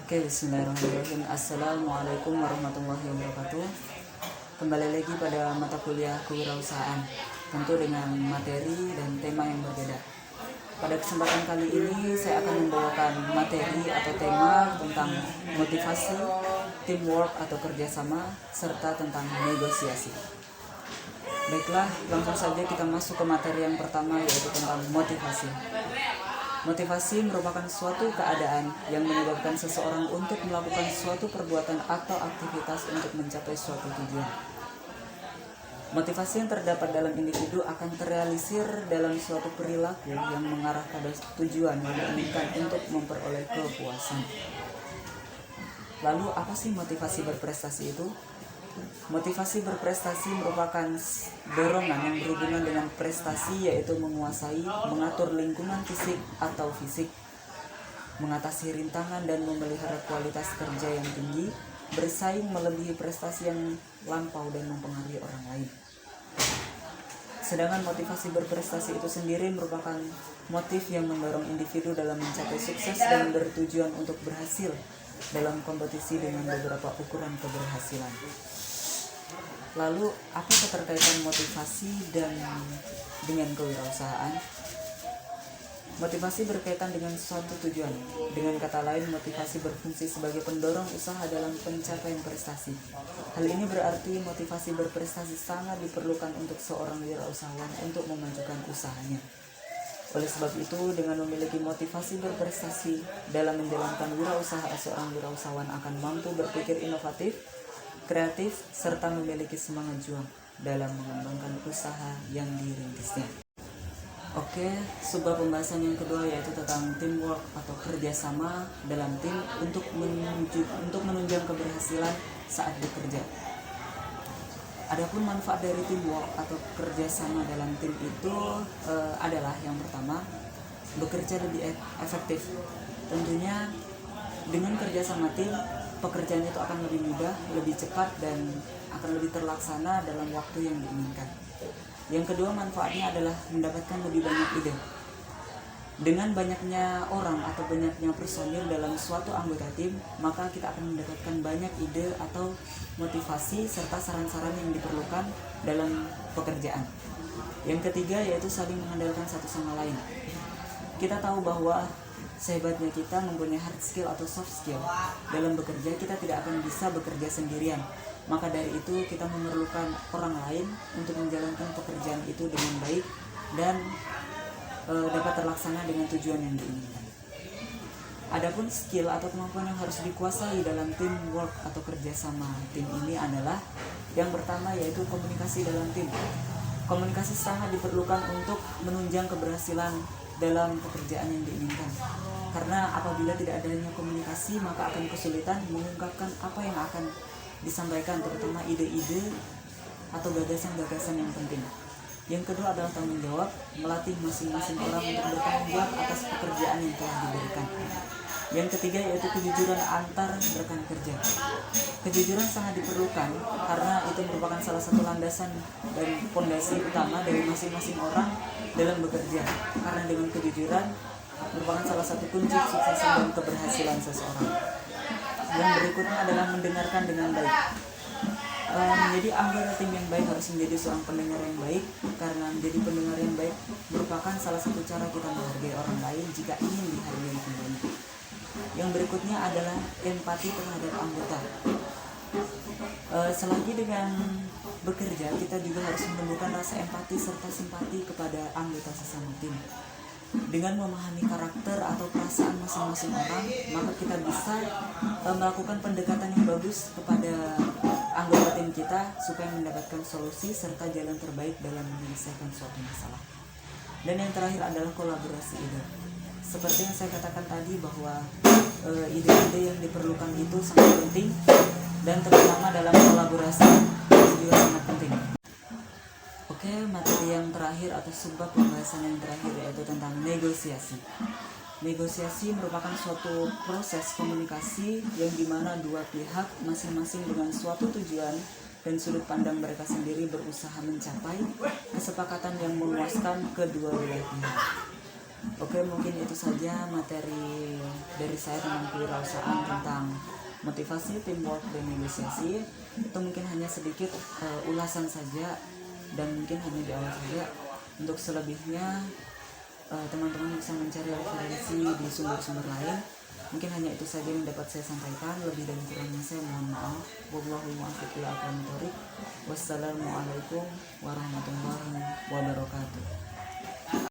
Oke, bismillahirrahmanirrahim. Assalamualaikum warahmatullahi wabarakatuh. Kembali lagi pada mata kuliah kewirausahaan, tentu dengan materi dan tema yang berbeda. Pada kesempatan kali ini saya akan membawakan materi atau tema tentang motivasi, teamwork atau kerjasama, serta tentang negosiasi. Baiklah, langsung saja kita masuk ke materi yang pertama, yaitu tentang motivasi. Motivasi merupakan suatu keadaan yang menyebabkan seseorang untuk melakukan suatu perbuatan atau aktivitas untuk mencapai suatu tujuan. Motivasi yang terdapat dalam individu akan terrealisir dalam suatu perilaku yang mengarah pada tujuan yang diinginkan untuk memperoleh kepuasan. Lalu apa sih motivasi berprestasi itu? Motivasi berprestasi merupakan dorongan yang berhubungan dengan prestasi, yaitu menguasai, mengatur lingkungan fisik atau fisik, mengatasi rintangan dan memelihara kualitas kerja yang tinggi, bersaing melebihi prestasi yang lampau dan mempengaruhi orang lain. Sedangkan motivasi berprestasi itu sendiri merupakan motif yang mendorong individu dalam mencapai sukses dan bertujuan untuk berhasil dalam kompetisi dengan beberapa ukuran keberhasilan. Lalu, apa keterkaitan motivasi dan dengan kewirausahaan? Motivasi berkaitan dengan suatu tujuan. Dengan kata lain, motivasi berfungsi sebagai pendorong usaha dalam pencapaian prestasi. Hal ini berarti motivasi berprestasi sangat diperlukan untuk seorang wirausahawan untuk memajukan usahanya. Oleh sebab itu, dengan memiliki motivasi berprestasi dalam menjalankan wirausaha, seorang wirausahawan akan mampu berpikir inovatif, kreatif, serta memiliki semangat juang dalam mengembangkan usaha yang dirintisnya. Oke, sebuah pembahasan yang kedua yaitu tentang teamwork atau kerjasama dalam tim untuk menunjang keberhasilan saat bekerja. Adapun manfaat dari teamwork atau kerjasama dalam tim itu adalah yang pertama, bekerja lebih efektif. Tentunya dengan kerjasama tim, pekerjaan itu akan lebih mudah, lebih cepat, dan akan lebih terlaksana dalam waktu yang diinginkan. Yang kedua, manfaatnya adalah mendapatkan lebih banyak ide. Dengan banyaknya orang atau banyaknya personil dalam suatu anggota tim, maka kita akan mendapatkan banyak ide atau motivasi serta saran-saran yang diperlukan dalam pekerjaan. Yang ketiga yaitu saling mengandalkan satu sama lain. Kita tahu bahwa sehebatnya kita mempunyai hard skill atau soft skill dalam bekerja, kita tidak akan bisa bekerja sendirian. Maka dari itu kita memerlukan orang lain untuk menjalankan pekerjaan itu dengan baik dan dapat terlaksana dengan tujuan yang diinginkan. Adapun skill atau kemampuan yang harus dikuasai dalam teamwork atau kerjasama tim ini adalah yang pertama yaitu komunikasi dalam tim. Komunikasi sangat diperlukan untuk menunjang keberhasilan dalam pekerjaan yang diinginkan. Karena apabila tidak adanya komunikasi, maka akan kesulitan mengungkapkan apa yang akan disampaikan, terutama ide-ide atau gagasan-gagasan yang penting. Yang kedua adalah tanggung jawab, melatih masing-masing orang untuk bertanggung jawab atas pekerjaan yang telah diberikan. Yang ketiga yaitu kejujuran antar rekan kerja. Kejujuran sangat diperlukan karena itu merupakan salah satu landasan dan fondasi utama dari masing-masing orang dalam bekerja. Karena dengan kejujuran merupakan salah satu kunci kesuksesan dan keberhasilan seseorang. Yang berikutnya adalah mendengarkan dengan baik. Menjadi anggota tim yang baik harus menjadi seorang pendengar yang baik, karena menjadi pendengar yang baik merupakan salah satu cara kita menghargai orang lain jika ingin dihargai kembali. Yang berikutnya adalah empati terhadap anggota. Selagi dengan bekerja, kita juga harus menemukan rasa empati serta simpati kepada anggota sesama tim. Dengan memahami karakter atau perasaan masing-masing orang, maka kita bisa melakukan pendekatan yang bagus kepada anggota tim kita supaya mendapatkan solusi serta jalan terbaik dalam menyelesaikan suatu masalah. Dan yang terakhir adalah kolaborasi ide. Seperti yang saya katakan tadi bahwa ide-ide yang diperlukan itu sangat penting, dan terutama dalam kolaborasi juga sangat penting. Oke, materi yang terakhir atau subbab pembahasan yang terakhir yaitu tentang negosiasi. Negosiasi merupakan suatu proses komunikasi yang dimana dua pihak masing-masing dengan suatu tujuan dan sudut pandang mereka sendiri berusaha mencapai kesepakatan yang memuaskan kedua belah pihak. Oke, mungkin itu saja materi dari saya tentang kewirausahaan, tentang motivasi, teamwork, dan negosiasi. Itu mungkin hanya sedikit ulasan saja, dan mungkin hanya di awal saja. Untuk selebihnya teman-teman bisa mencari referensi di sumber-sumber lain. Mungkin hanya itu saja yang dapat saya sampaikan. Lebih dan kurangnya saya mohon maaf. Wallahu muwaffiq ila aqwamit thoriq. Wassalamualaikum warahmatullahi wabarakatuh.